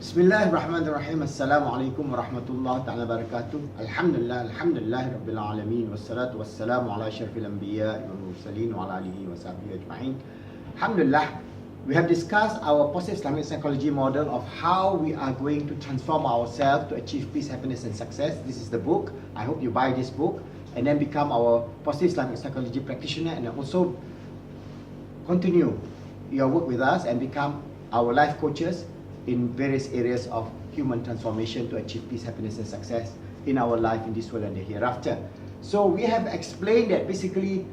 Bismillahirrahmanirrahim. Assalamualaikum warahmatullahi ta'ala wabarakatuh. Alhamdulillah rabbil alamin. Wassalatu wassalamu ala asyrafil anbiya wal mursalin wa ala alihi wa sahbihi ajma'in. Alhamdulillah, we have discussed our positive Islamic psychology model of how we are going to transform ourselves to achieve peace, happiness and success. This is the book. I hope you buy this book and then become our positive Islamic psychology practitioner, and also continue your work with us and become our life coaches in various areas of human transformation to achieve peace, happiness and success in our life in this world and the hereafter. So we have explained that basically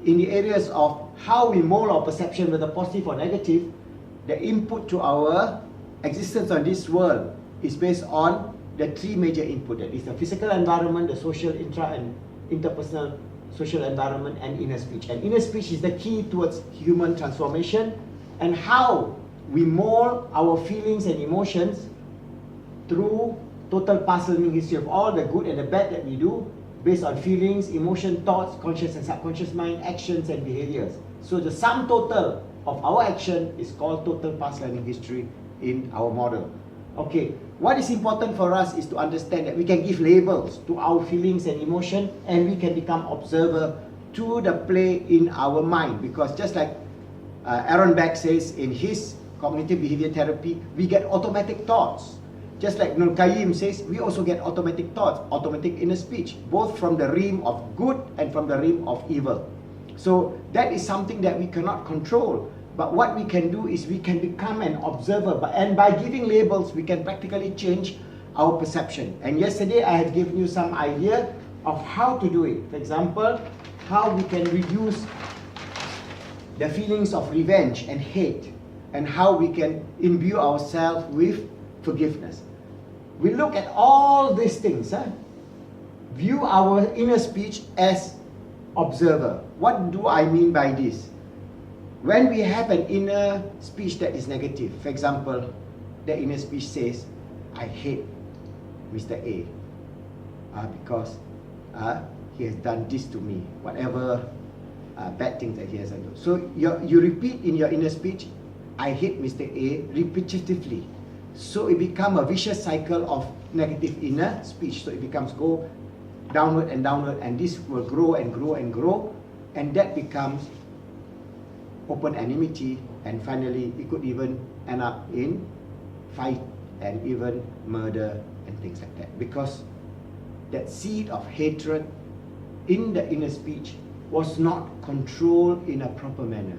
in the areas of how we mold our perception, whether positive or negative, the input to our existence on this world is based on the three major input. That is the physical environment, the social intra and interpersonal social environment, and inner speech. And inner speech is the key towards human transformation, and how we mold our feelings and emotions through total past learning history of all the good and the bad that we do based on feelings, emotion, thoughts, conscious and subconscious mind, actions and behaviors. So the sum total of our action is called total past learning history in our model. Okay, what is important for us is to understand that we can give labels to our feelings and emotion, and we can become observer to the play in our mind, because just like Aaron Beck says in his cognitive behavior therapy, we get automatic thoughts. Just like Nur Qayyim says, we also get automatic thoughts, automatic inner speech, both from the realm of good and from the realm of evil. So that is something that we cannot control. But what we can do is we can become an observer, and by giving labels, we can practically change our perception. And yesterday I had given you some idea of how to do it. For example, how we can reduce the feelings of revenge and hate, and how we can imbue ourselves with forgiveness. We look at all these things, view our inner speech as observer. What do I mean by this? When we have an inner speech that is negative, for example, the inner speech says, I hate Mr. A because he has done this to me, whatever bad things that he has done. So you repeat in your inner speech, I hate Mr. A repetitively. So it becomes a vicious cycle of negative inner speech. So it becomes go downward, and this will grow and grow and grow, and that becomes open enmity, and finally it could even end up in fight and even murder and things like that, because that seed of hatred in the inner speech was not controlled in a proper manner.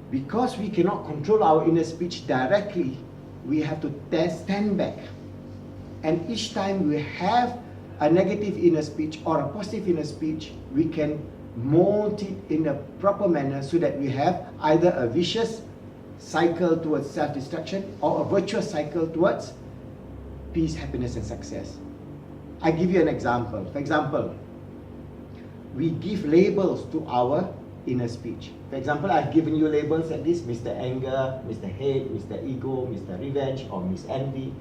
Because we cannot control our inner speech directly, we have to stand back, and each time we have a negative inner speech or a positive inner speech, we can mold it in a proper manner so that we have either a vicious cycle towards self-destruction or a virtuous cycle towards peace, happiness and success. I give you an example. For example, we give labels to our inner speech. For example, I've given you labels like this: Mr. Anger, Mr. Hate, Mr. Ego, Mr. Revenge, or Miss Envy,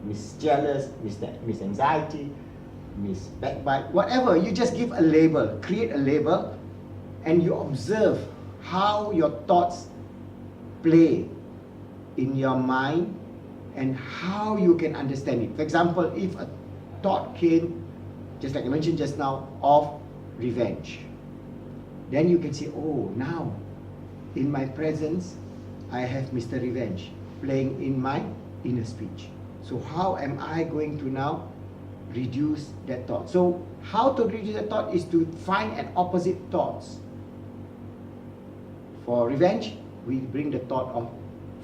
Miss Jealous, Miss Anxiety, Miss Backbite, whatever. You just give a label, create a label, and you observe how your thoughts play in your mind and how you can understand it. For example, if a thought came, just like I mentioned just now, of revenge, then you can say, oh, now in my presence I have Mr. Revenge playing in my inner speech. So how am I going to now reduce that thought? So how to reduce that thought is to find an opposite thoughts. For revenge, we bring the thought of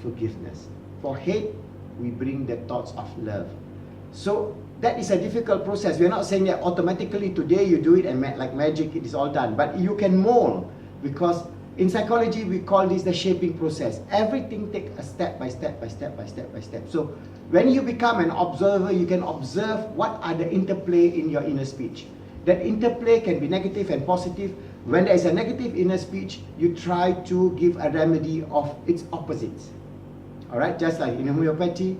forgiveness. For hate, we bring the thoughts of love. So that is a difficult process. We're not saying that automatically today you do it and like magic it is all done, but you can mold, because in psychology we call this the shaping process. Everything takes a step by step by step by step by step. So when you become an observer, you can observe what are the interplay in your inner speech. That interplay can be negative and positive. When there is a negative inner speech, you try to give a remedy of its opposites. Alright, just like in homeopathy,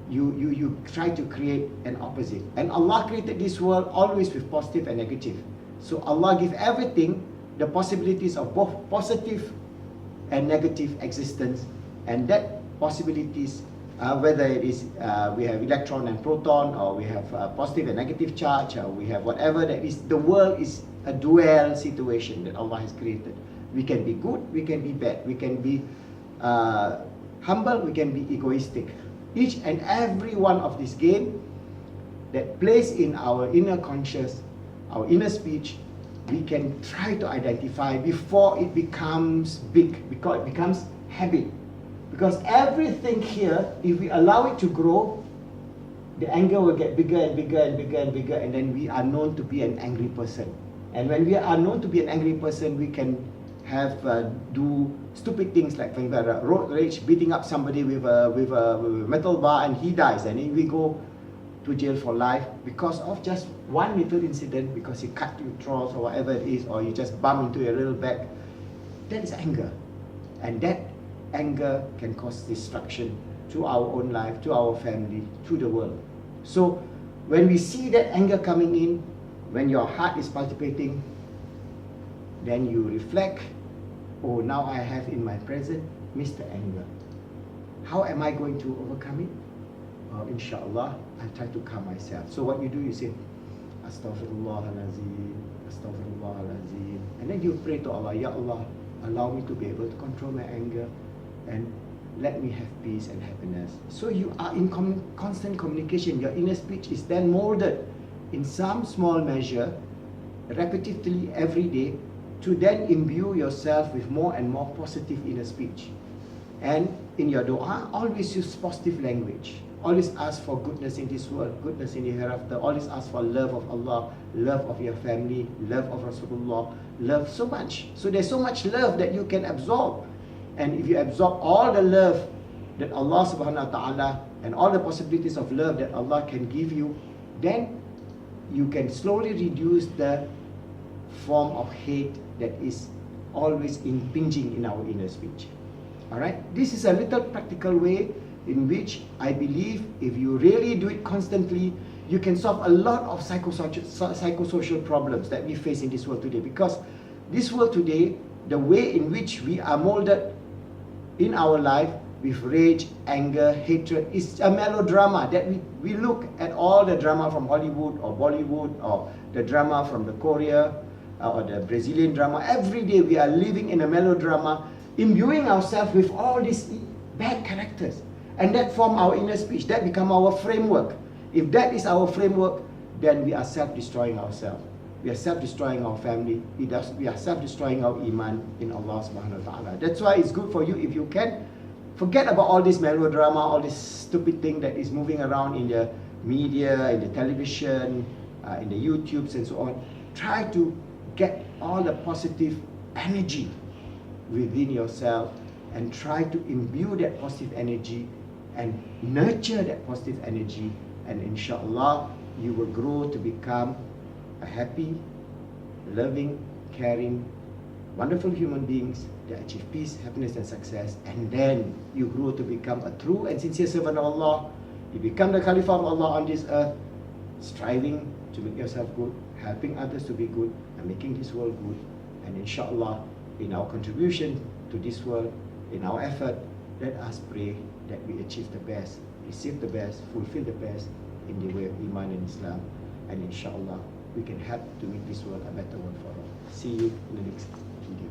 you try to create an opposite. And Allah created this world always with positive and negative. So Allah gives everything the possibilities of both positive and negative existence, and that possibilities whether it is we have electron and proton, or we have positive and negative charge, or we have whatever that is. The world is a dual situation that Allah has created. We can be good, we can be bad, we can be humble, we can be egoistic. Each and every one of this game that plays in our inner conscious, our inner speech, we can try to identify before it becomes big, because it becomes habit. Because everything here, if we allow it to grow, the anger will get bigger and bigger and bigger and bigger, and then we are known to be an angry person. And when we are known to be an angry person, we can have do stupid things like, for example, road rage, beating up somebody with a metal bar, and he dies, and then we go to jail for life because of just one little incident, because he cut you throat or whatever it is, or you just bump into a little bag. That is anger, and that anger can cause destruction to our own life, to our family, to the world. So when we see that anger coming in, when your heart is palpitating, then you reflect, oh, now I have in my present Mr. Anger. How am I going to overcome it? Inshallah, I'll try to calm myself. So what you do, you say, Astaghfirullahalazim, Astaghfirullahalazim. And then you pray to Allah, Ya Allah, allow me to be able to control my anger, and let me have peace and happiness. So you are in constant communication. Your inner speech is then molded in some small measure, repetitively every day, to then imbue yourself with more and more positive inner speech. And in your dua, always use positive language. Always ask for goodness in this world, goodness in the hereafter. Always ask for love of Allah, love of your family, love of Rasulullah, love so much. So there's so much love that you can absorb. And if you absorb all the love that Allah subhanahu wa ta'ala, and all the possibilities of love that Allah can give you, then you can slowly reduce the form of hate that is always impinging in our inner speech. Alright? This is a little practical way in which I believe if you really do it constantly, you can solve a lot of psychosocial problems that we face in this world today. Because this world today, the way in which we are molded in our life with rage, anger, hatred, is a melodrama that we look at all the drama from Hollywood or Bollywood, or the drama from the Korea or the Brazilian drama. Every day we are living in a melodrama, imbuing ourselves with all these bad characters. And that form our inner speech, that become our framework. If that is our framework, then we are self-destroying ourselves. We are self-destroying our family. We are self-destroying our iman in Allah subhanahu wa ta'ala. That's why it's good for you if you can forget about all this melodrama, all this stupid thing that is moving around in the media, in the television, in the YouTubes and so on. Try to get all the positive energy within yourself and try to imbue that positive energy and nurture that positive energy, and inshallah you will grow to become a happy, loving, caring, wonderful human beings that achieve peace, happiness and success. And then you grow to become a true and sincere servant of Allah. You become the Caliph of Allah on this earth, striving to make yourself good, helping others to be good, and making this world good. And inshallah, in our contribution to this world, in our effort, let us pray that we achieve the best, receive the best, fulfill the best in the way of Iman and Islam. And inshallah, we can help to make this world a better world for all. See you in the next video.